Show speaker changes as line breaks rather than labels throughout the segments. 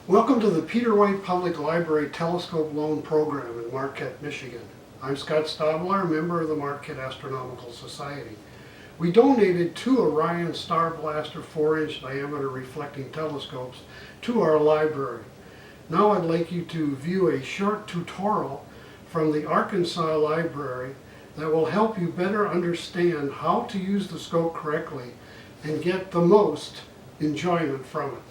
Welcome to the Peter White Public Library Telescope Loan Program in Marquette, Michigan. I'm Scott Stobler, member of the Marquette Astronomical Society. We donated 2 Orion Star Blaster 4-inch diameter reflecting telescopes to our library. Now I'd like you to view a short tutorial from the Arkansas Library that will help you better understand how to use the scope correctly and get the most enjoyment from it.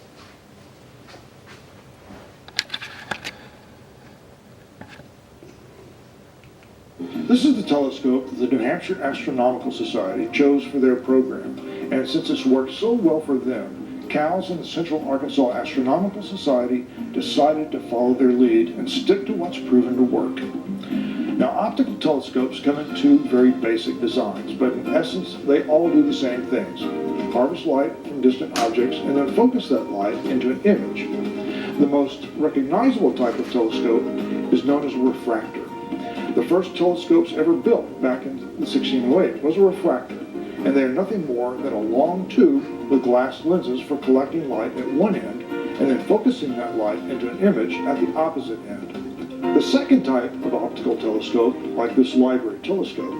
This is the telescope that the New Hampshire Astronomical Society chose for their program, and since it's worked so well for them, CALS and the Central Arkansas Astronomical Society decided to follow their lead and stick to what's proven to work. Now, optical telescopes come in 2 very basic designs, but in essence, they all do the same things. Harvest light from distant objects and then focus that light into an image. The most recognizable type of telescope is known as a refractor. The first telescopes ever built back in 1608 was a refractor, and they are nothing more than a long tube with glass lenses for collecting light at one end and then focusing that light into an image at the opposite end. The second type of optical telescope, like this library telescope,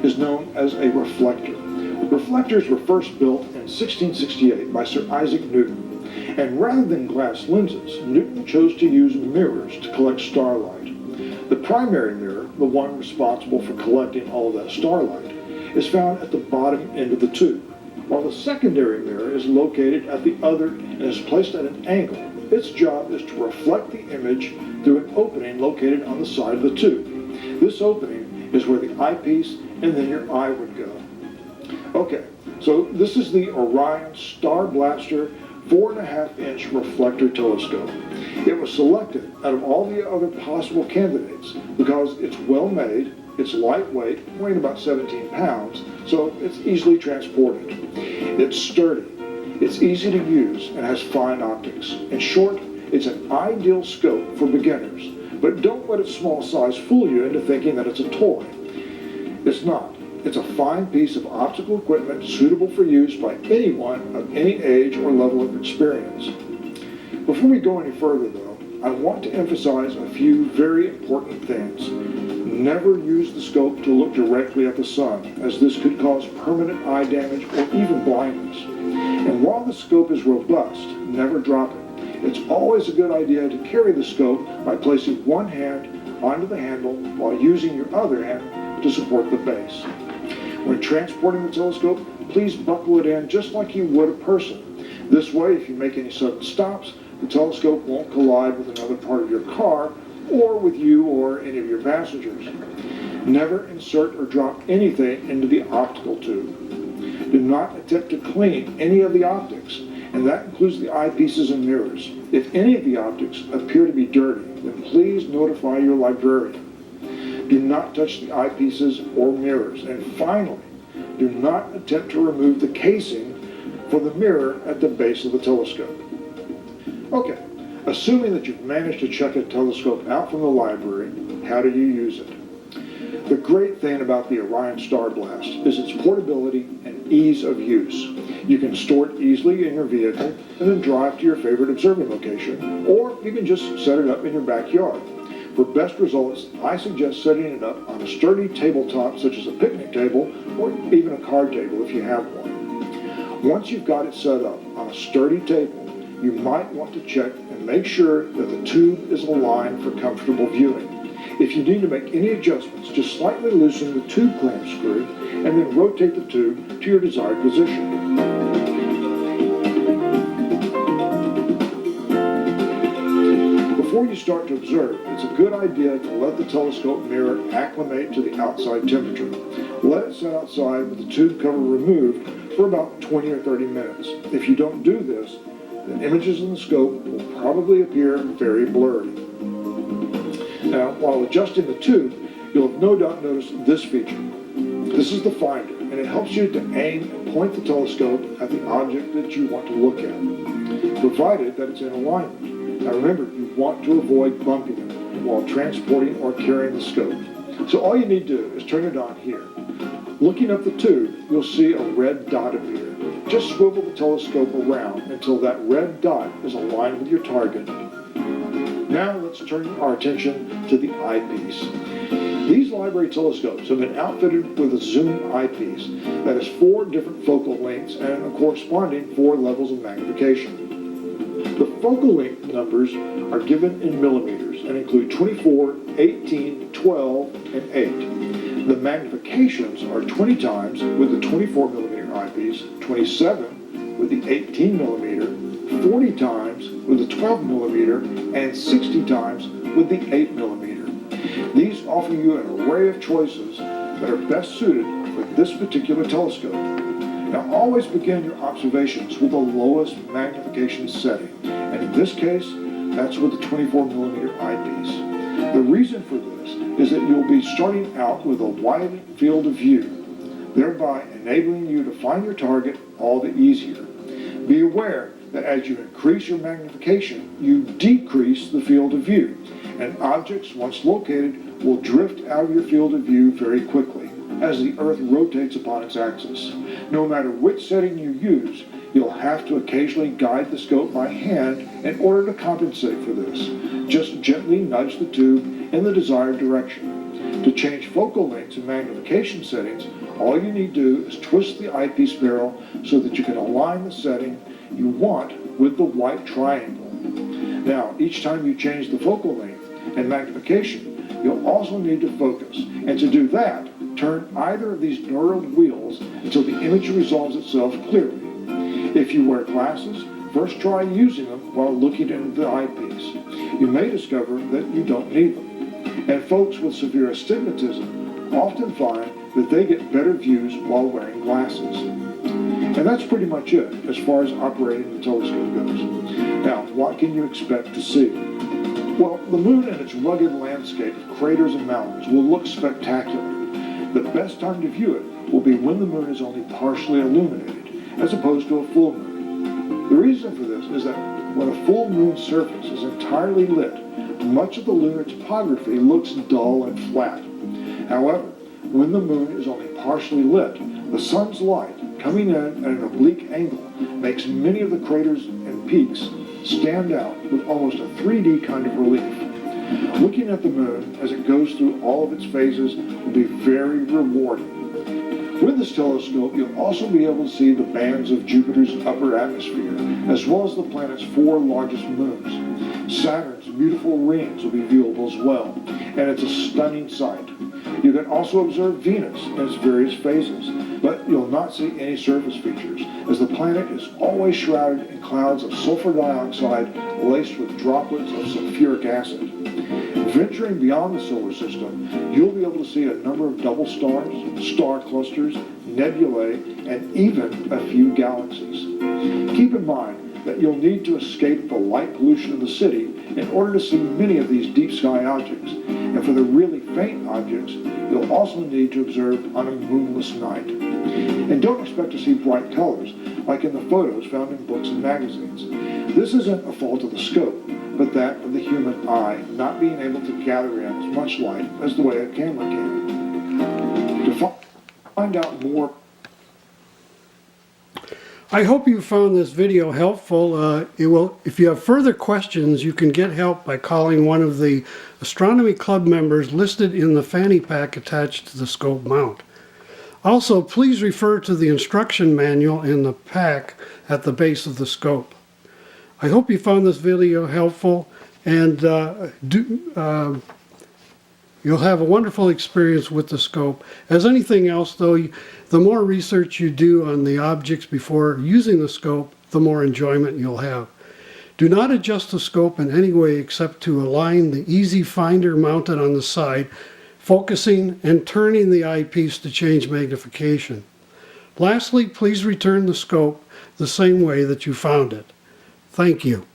is known as a reflector. Reflectors were first built in 1668 by Sir Isaac Newton, and rather than glass lenses, Newton chose to use mirrors to collect starlight. The primary mirror, the one responsible for collecting all of that starlight, is found at the bottom end of the tube, while the secondary mirror is located at the other and is placed at an angle. Its job is to reflect the image through an opening located on the side of the tube. This opening is where the eyepiece and then your eye would go. Okay, so this is the Orion Star Blaster 4.5-inch reflector telescope. It was selected out of all the other possible candidates because it's well made, it's lightweight, weighing about 17 pounds, so it's easily transported. It's sturdy, it's easy to use, and has fine optics. In short, it's an ideal scope for beginners, but don't let its small size fool you into thinking that it's a toy. It's not. It's a fine piece of optical equipment suitable for use by anyone of any age or level of experience. Before we go any further, though, I want to emphasize a few very important things. Never use the scope to look directly at the sun, as this could cause permanent eye damage or even blindness. And while the scope is robust, never drop it. It's always a good idea to carry the scope by placing one hand onto the handle while using your other hand to support the base. When transporting the telescope, please buckle it in just like you would a person. This way, if you make any sudden stops, the telescope won't collide with another part of your car or with you or any of your passengers. Never insert or drop anything into the optical tube. Do not attempt to clean any of the optics, and that includes the eyepieces and mirrors. If any of the optics appear to be dirty, then please notify your librarian. Do not touch the eyepieces or mirrors. And finally, do not attempt to remove the casing for the mirror at the base of the telescope. Okay, assuming that you've managed to check a telescope out from the library, how do you use it? The great thing about the Orion Star Blast is its portability and ease of use. You can store it easily in your vehicle and then drive to your favorite observing location, or you can just set it up in your backyard. For best results, I suggest setting it up on a sturdy tabletop such as a picnic table or even a card table if you have one. Once you've got it set up on a sturdy table, you might want to check and make sure that the tube is aligned for comfortable viewing. If you need to make any adjustments, just slightly loosen the tube clamp screw and then rotate the tube to your desired position. Before you start to observe, it's a good idea to let the telescope mirror acclimate to the outside temperature. Let it sit outside with the tube cover removed for about 20 or 30 minutes. If you don't do this, then images in the scope will probably appear very blurry. Now, while adjusting the tube, you'll have no doubt noticed this feature. This is the finder, and it helps you to aim and point the telescope at the object that you want to look at, provided that it's in alignment. Now remember, you want to avoid bumping it while transporting or carrying the scope. So all you need to do is turn it on here. Looking up the tube, you'll see a red dot appear. Just swivel the telescope around until that red dot is aligned with your target. Now let's turn our attention to the eyepiece. These library telescopes have been outfitted with a zoom eyepiece that has 4 different focal lengths and a corresponding 4 levels of magnification. The focal length numbers are given in millimeters and include 24, 18, 12, and 8. The magnifications are 20 times with the 24 millimeter eyepiece, 27 with the 18 millimeter, 40 times with the 12 millimeter, and 60 times with the 8 millimeter. These offer you an array of choices that are best suited for this particular telescope. Now always begin your observations with the lowest magnification setting, and in this case, that's with the 24 millimeter eyepiece. The reason for this is that you'll be starting out with a wide field of view, thereby enabling you to find your target all the easier. Be aware that as you increase your magnification, you decrease the field of view, and objects, once located, will drift out of your field of view very quickly as the Earth rotates upon its axis. No matter which setting you use, you'll have to occasionally guide the scope by hand in order to compensate for this. Just gently nudge the tube in the desired direction. To change focal lengths and magnification settings, all you need to do is twist the eyepiece barrel so that you can align the setting you want with the white triangle. Now, each time you change the focal length and magnification, you'll also need to focus. And to do that, turn either of these knurled wheels until the image resolves itself clearly. If you wear glasses, first try using them while looking into the eyepiece. You may discover that you don't need them. And folks with severe astigmatism often find that they get better views while wearing glasses. And that's pretty much it as far as operating the telescope goes. Now, what can you expect to see? Well, the moon and its rugged landscape of craters and mountains will look spectacular. The best time to view it will be when the moon is only partially illuminated, as opposed to a full moon. The reason for this is that when a full moon surface is entirely lit, much of the lunar topography looks dull and flat. However, when the moon is only partially lit, the sun's light coming in at an oblique angle makes many of the craters and peaks stand out with almost a 3D kind of relief. Looking at the moon as it goes through all of its phases will be very rewarding. With this telescope, you'll also be able to see the bands of Jupiter's upper atmosphere, as well as the planet's 4 largest moons. Saturn's beautiful rings will be viewable as well, and it's a stunning sight. You can also observe Venus in its various phases, but you'll not see any surface features, as the planet is always shrouded in clouds of sulfur dioxide laced with droplets of sulfuric acid. Venturing beyond the solar system, you'll be able to see a number of double stars, star clusters, nebulae, and even a few galaxies. Keep in mind that you'll need to escape the light pollution of the city in order to see many of these deep sky objects. And for the really faint objects, you'll also need to observe on a moonless night. And don't expect to see bright colors like in the photos found in books and magazines. This isn't a fault of the scope, but that of the human eye not being able to gather in as much light as the way a camera can. To find out more.
I hope you found this video helpful. If you have further questions, you can get help by calling one of the Astronomy Club members listed in the fanny pack attached to the scope mount. Also, please refer to the instruction manual in the pack at the base of the scope. I hope you found this video helpful, and you'll have a wonderful experience with the scope. As anything else, though, the more research you do on the objects before using the scope, the more enjoyment you'll have. Do not adjust the scope in any way except to align the easy finder mounted on the side, focusing and turning the eyepiece to change magnification. Lastly, please return the scope the same way that you found it. Thank you.